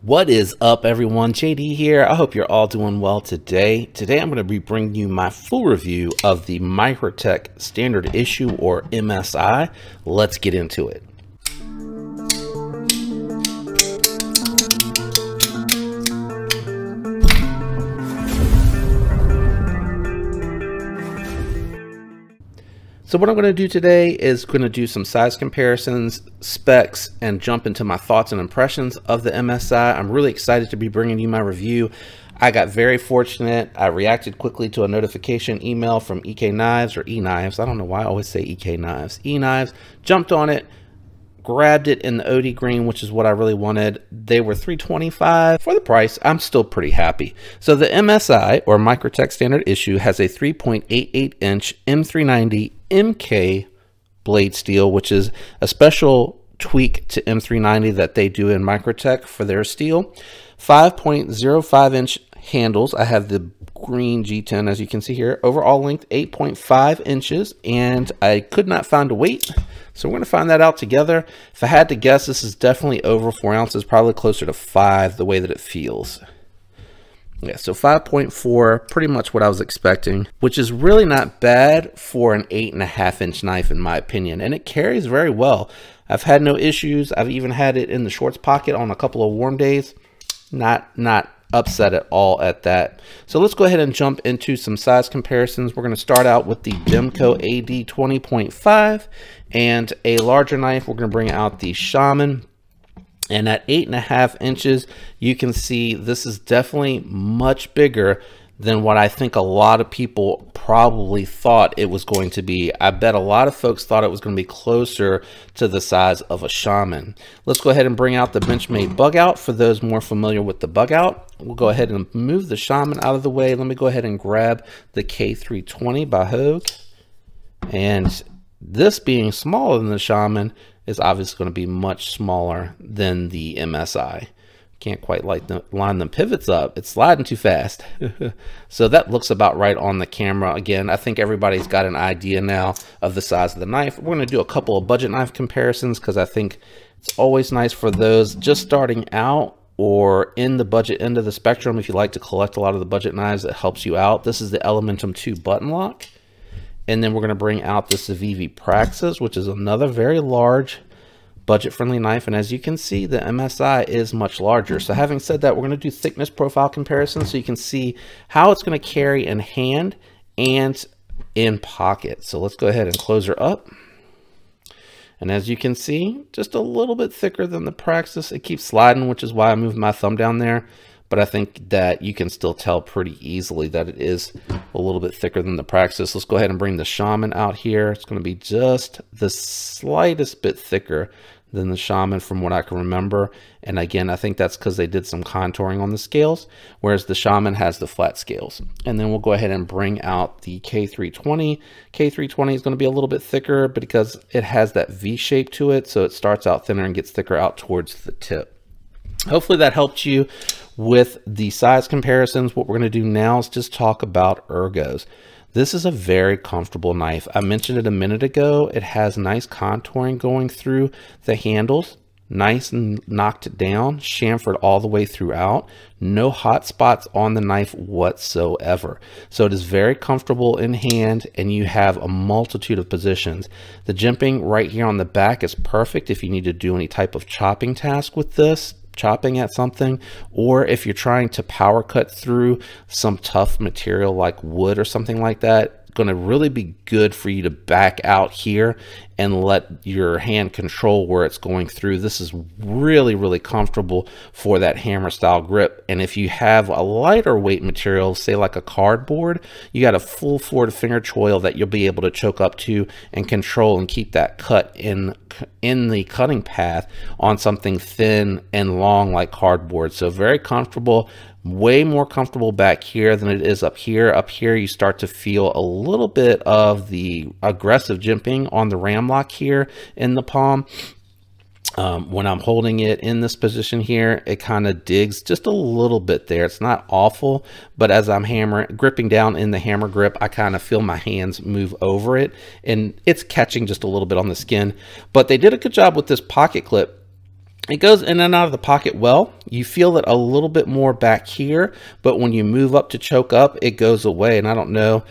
What is up, everyone? JD here. I hope you're all doing well today. Today I'm going to be bringing you my full review of the Microtech Standard Issue, or MSI. Let's get into it. So what I'm going to do today is going to do some size comparisons, specs, and jump into my thoughts and impressions of the MSI. I'm really excited to be bringing you my review. I got very fortunate. I reacted quickly to a notification email from EK Knives, or E-Knives. I don't know why I always say EK Knives. E-Knives. Jumped on it, grabbed it in the OD green, which is what I really wanted. They were $325 for the price. I'm still pretty happy. So the MSI, or Microtech Standard Issue, has a 3.88 inch M390 MK blade steel, which is a special tweak to M390 that they do in Microtech for their steel. 5.05 inch handles. I have the green G10, as you can see here. Overall length 8.5 inches, and I could not find a weight, so we're going to find that out together. If I had to guess, this is definitely over 4 ounces, probably closer to 5 the way that it feels. Yeah, so 5.4, pretty much what I was expecting, which is really not bad for an 8.5 inch knife in my opinion, and it carries very well. I've had no issues. I've even had it in the shorts pocket on a couple of warm days. Not upset at all at that. So let's go ahead and jump into some size comparisons. We're going to start out with the Demco AD 20.5, and a larger knife, we're going to bring out the Shaman. And at 8.5 inches, you can see this is definitely much bigger than what I think a lot of people probably thought it was going to be. I bet a lot of folks thought it was going to be closer to the size of a Shaman. Let's go ahead and bring out the Benchmade bug out. For those more familiar with the bug out, we'll go ahead and move the Shaman out of the way. Let me go ahead and grab the K320 by Hogue. And this being smaller than the Shaman is obviously going to be much smaller than the MSI. Can't quite line the pivots up. It's sliding too fast. So that looks about right on the camera. Again, I think everybody's got an idea now of the size of the knife. We're going to do a couple of budget knife comparisons because I think it's always nice for those just starting out or in the budget end of the spectrum. If you like to collect a lot of the budget knives, it helps you out. This is the Elementum 2 button lock. And then we're going to bring out the Civivi Praxis, which is another very large budget-friendly knife. And as you can see, the MSI is much larger. So having said that, we're going to do thickness profile comparison so you can see how it's going to carry in hand and in pocket. So let's go ahead and close her up. And as you can see, just a little bit thicker than the Praxis. It keeps sliding, which is why I moved my thumb down there. But I think that you can still tell pretty easily that it is a little bit thicker than the Praxis. Let's go ahead and bring the Shaman out here. It's going to be just the slightest bit thicker than the Shaman from what I can remember. And again, I think that's because they did some contouring on the scales, whereas the Shaman has the flat scales. And then we'll go ahead and bring out the K320. K320 is going to be a little bit thicker because it has that V shape to it. So it starts out thinner and gets thicker out towards the tip. Hopefully that helped you with the size comparisons. What we're going to do now is just talk about ergos. This is a very comfortable knife. I mentioned it a minute ago. It has nice contouring going through the handles, nice and knocked down, chamfered all the way throughout. No hot spots on the knife whatsoever. So it is very comfortable in hand, and you have a multitude of positions. The jimping right here on the back is perfect if you need to do any type of chopping task with this, chopping at something, or if you're trying to power cut through some tough material like wood or something like that. Going to really be good for you to back out here and let your hand control where it's going through. This is really, really comfortable for that hammer style grip. And if you have a lighter weight material, say like a cardboard, you got a full forward finger choil that you'll be able to choke up to and control and keep that cut in the cutting path on something thin and long like cardboard. So very comfortable. Way more comfortable back here than it is up here. Up here, you start to feel a little bit of the aggressive jimping on the ram lock here in the palm. When I'm holding it in this position here, it kind of digs just a little bit there. It's not awful, but as I'm gripping down in the hammer grip, I kind of feel my hands move over it, and it's catching just a little bit on the skin. But they did a good job with this pocket clip. It goes in and out of the pocket well. You feel it a little bit more back here, but when you move up to choke up, it goes away. And I don't know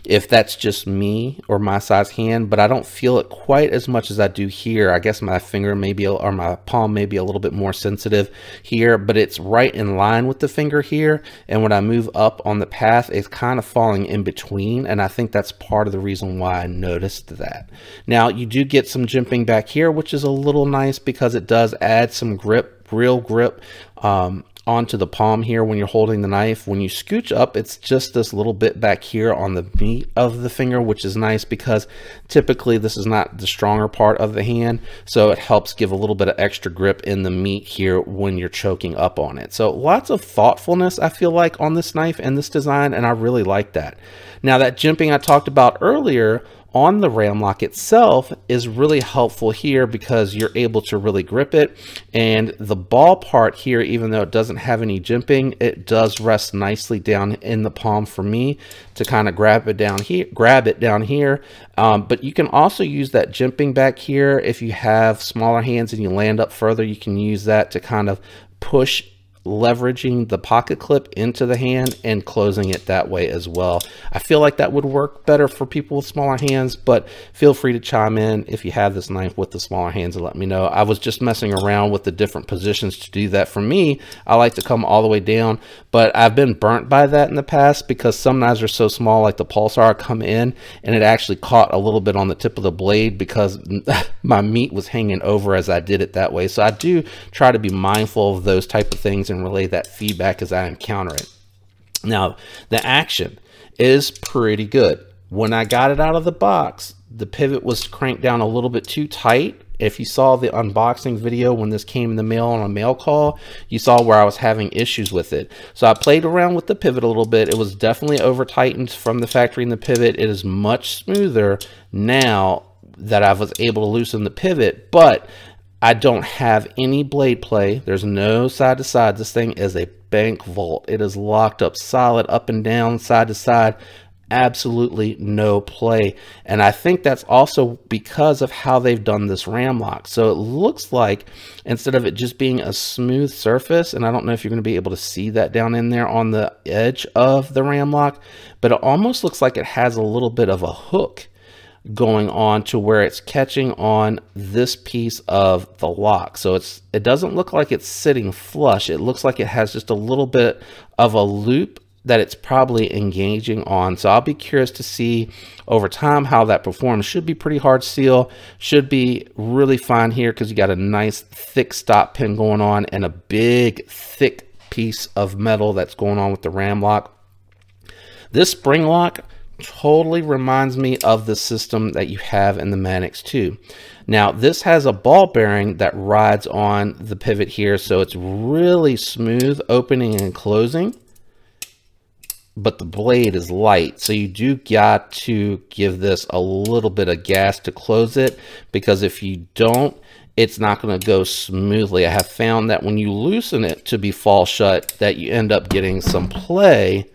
if that's just me or my size hand, but I don't feel it quite as much as I do here. I guess my finger maybe, or my palm may be a little bit more sensitive here, but it's right in line with the finger here. And when I move up on the path, it's kind of falling in between. And I think that's part of the reason why I noticed that. Now you do get some jimping back here, which is a little nice because it does add some grip, real grip, onto the palm here when you're holding the knife. When you scooch up, it's just this little bit back here on the meat of the finger, which is nice because typically this is not the stronger part of the hand, so it helps give a little bit of extra grip in the meat here when you're choking up on it. So lots of thoughtfulness, I feel like, on this knife and this design, and I really like that. Now that jimping I talked about earlier on the ram lock itself is really helpful here because you're able to really grip it, and the ball part here, even though it doesn't have any jimping, it does rest nicely down in the palm for me to kind of grab it down here. But you can also use that jimping back here. If you have smaller hands and you land up further, you can use that to kind of push, leveraging the pocket clip into the hand and closing it that way as well. I feel like that would work better for people with smaller hands, but feel free to chime in if you have this knife with the smaller hands and let me know. I was just messing around with the different positions to do that. For me, I like to come all the way down, but I've been burnt by that in the past because some knives are so small, like the Pulsar, come in and it actually caught a little bit on the tip of the blade because my meat was hanging over as I did it that way. So I do try to be mindful of those type of things and relay that feedback as I encounter it. Now, the action is pretty good. When I got it out of the box, the pivot was cranked down a little bit too tight. If you saw the unboxing video when this came in the mail on a mail call, you saw where I was having issues with it. So I played around with the pivot a little bit. It was definitely over tightened from the factory in the pivot. It is much smoother now that I was able to loosen the pivot, but I don't have any blade play. There's no side to side. This thing is a bank vault. It is locked up solid, up and down, side to side. Absolutely no play. And I think that's also because of how they've done this ram lock. So it looks like instead of it just being a smooth surface, and I don't know if you're going to be able to see that down in there on the edge of the ram lock, but it almost looks like it has a little bit of a hook going on to where it's catching on this piece of the lock. So it doesn't look like it's sitting flush. It looks like it has just a little bit of a loop that it's probably engaging on. So I'll be curious to see over time how that performs. Should be pretty hard seal, should be really fine here because you got a nice thick stop pin going on and a big thick piece of metal that's going on with the ram lock. This spring lock totally reminds me of the system that you have in the Manix 2. Now this has a ball bearing that rides on the pivot here, so it's really smooth opening and closing, but the blade is light, so you do got to give this a little bit of gas to close it, because if you don't, it's not going to go smoothly. I have found that when you loosen it to be fall shut, that you end up getting some play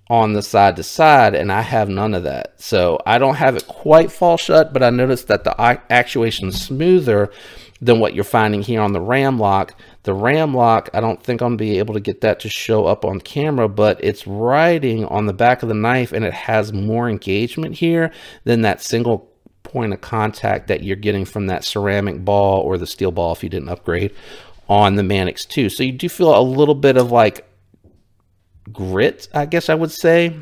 on the side to side, and I have none of that. So I don't have it quite fall shut, but I noticed that the actuation is smoother than what you're finding here on the ram lock. The ram lock, I don't think I'm gonna be able to get that to show up on camera, but it's riding on the back of the knife and it has more engagement here than that single point of contact that you're getting from that ceramic ball or the steel ball if you didn't upgrade on the Manix 2. So you do feel a little bit of like grit, I guess I would say,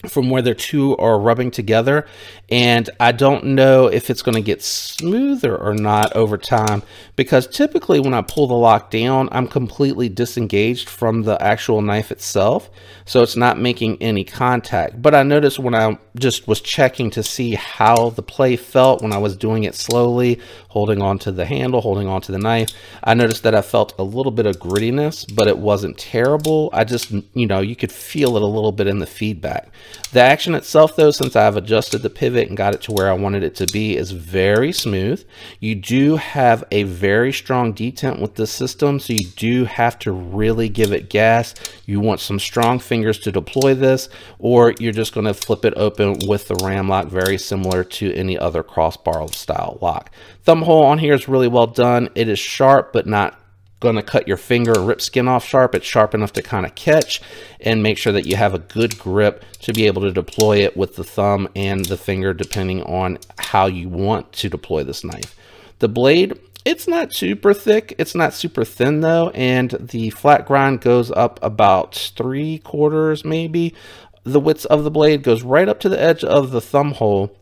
from where the two are rubbing together. And I don't know if it's going to get smoother or not over time, because typically when I pull the lock down, I'm completely disengaged from the actual knife itself, so it's not making any contact. But I noticed when I just was checking to see how the play felt when I was doing it slowly, holding onto the handle, holding onto the knife, I noticed that I felt a little bit of grittiness, but it wasn't terrible. I just, you know, you could feel it a little bit in the feedback. The action itself, though, since I've adjusted the pivot and got it to where I wanted it to be, is very smooth. You do have a very strong detent with this system, so you do have to really give it gas. You want some strong fingers to deploy this, or you're just going to flip it open with the ram lock, very similar to any other crossbar style lock. Thumb hole on here is really well done. It is sharp, but not going to cut your finger or rip skin off sharp. It's sharp enough to kind of catch and make sure that you have a good grip to be able to deploy it with the thumb and the finger, depending on how you want to deploy this knife. The blade, it's not super thick, it's not super thin though, and the flat grind goes up about 3/4 maybe. The width of the blade goes right up to the edge of the thumb hole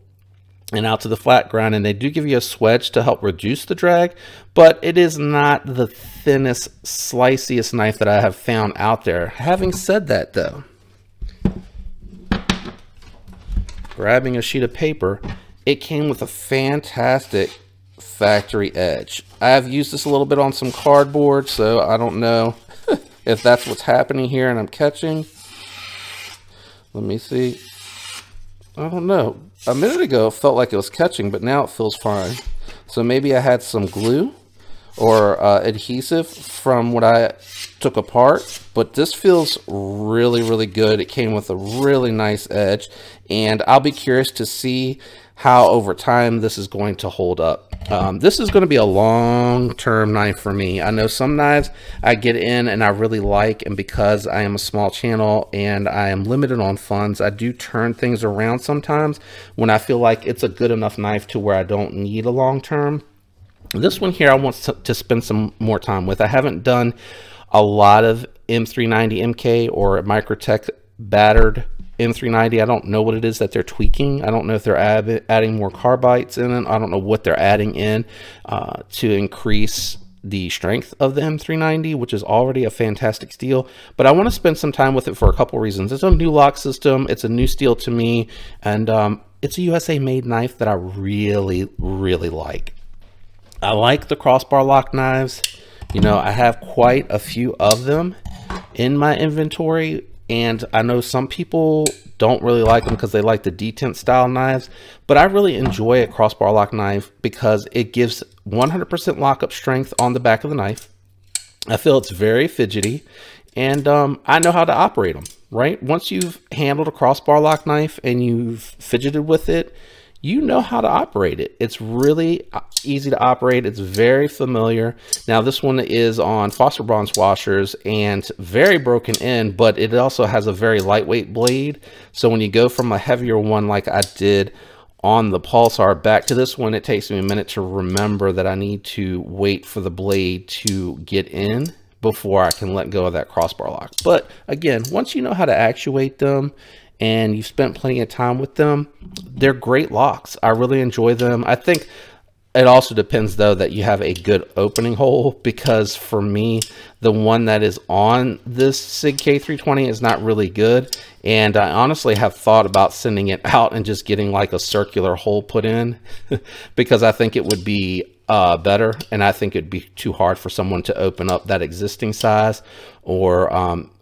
and out to the flat grind, and they do give you a swedge to help reduce the drag, but it is not the thinnest, sliciest knife that I have found out there. Having said that though, grabbing a sheet of paper, it came with a fantastic factory edge. I have used this a little bit on some cardboard, so I don't know if that's what's happening here and I'm catching. Let me see. I don't know. A minute ago it felt like it was catching, but now it feels fine. So maybe I had some glue or adhesive from what I took apart, but this feels really, really good. It came with a really nice edge, and I'll be curious to see how over time this is going to hold up. This is going to be a long-term knife for me. I know some knives I get in and I really like, and because I am a small channel and I am limited on funds, I do turn things around sometimes when I feel like it's a good enough knife to where I don't need a long-term. This one here I want to spend some more time with. I haven't done a lot of M390 MK or Microtech battered M390. I don't know what it is that they're tweaking. I don't know if they're adding more carbides in it. I don't know what they're adding in to increase the strength of the M390, which is already a fantastic steel. But I want to spend some time with it for a couple reasons. It's a new lock system. It's a new steel to me, and it's a USA made knife that I really, really like. I like the crossbar lock knives. You know, I have quite a few of them in my inventory, and I know some people don't really like them because they like the detent style knives, but I really enjoy a crossbar lock knife because it gives 100% lockup strength on the back of the knife. I feel it's very fidgety, and I know how to operate them, right? Once you've handled a crossbar lock knife and you've fidgeted with it, you know how to operate it. It's really easy to operate. It's very familiar. Now this one is on phosphor bronze washers and very broken in, but it also has a very lightweight blade. So when you go from a heavier one like I did on the Pulsar back to this one, it takes me a minute to remember that I need to wait for the blade to get in before I can let go of that crossbar lock. But again, once you know how to actuate them and you've spent plenty of time with them, they're great locks. I really enjoy them. I think it also depends though that you have a good opening hole, because for me, the one that is on this SIG K320 is not really good. And I honestly have thought about sending it out and just getting like a circular hole put in because I think it would be better, and I think it'd be too hard for someone to open up that existing size. Or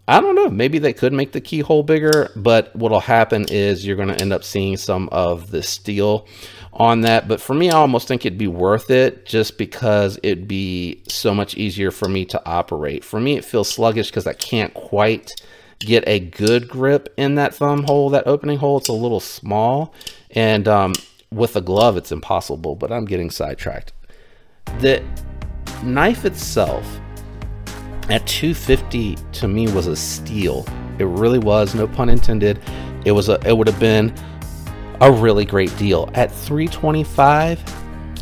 I don't know, maybe they could make the keyhole bigger, but what'll happen is you're going to end up seeing some of the steel on that. But for me, I almost think it'd be worth it just because it'd be so much easier for me to operate. For me, it feels sluggish because I can't quite get a good grip in that thumb hole, that opening hole. It's a little small, and with a glove, it's impossible, but I'm getting sidetracked. The knife itself at $250 to me was a steal. It really was, no pun intended. It would have been a really great deal. At $325,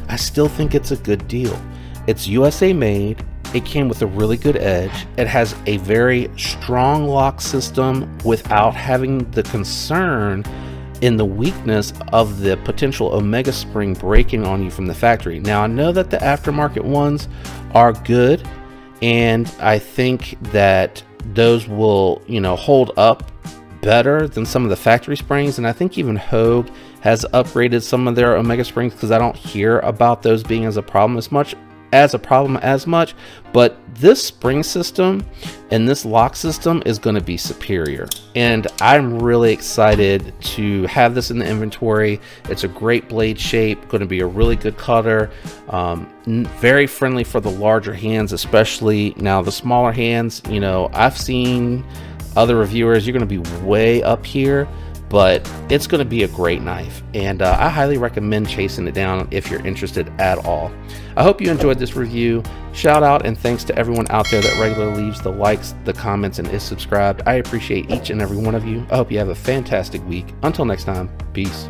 I still think it's a good deal. It's USA made. It came with a really good edge. It has a very strong lock system without having the concern in the weakness of the potential Omega spring breaking on you from the factory. Now, I know that the aftermarket ones are good, and I think that those will, you know, hold up better than some of the factory springs. And I think even Hogue has upgraded some of their Omega springs, because I don't hear about those being as a problem as much. But this spring system and this lock system is going to be superior, and I'm really excited to have this in the inventory. It's a great blade shape, going to be a really good cutter, very friendly for the larger hands, especially. Now the smaller hands, you know, I've seen other reviewers, you're going to be way up here, but it's going to be a great knife, and I highly recommend chasing it down if you're interested at all. I hope you enjoyed this review. Shout out and thanks to everyone out there that regularly leaves the likes, the comments, and is subscribed. I appreciate each and every one of you. I hope you have a fantastic week. Until next time, peace.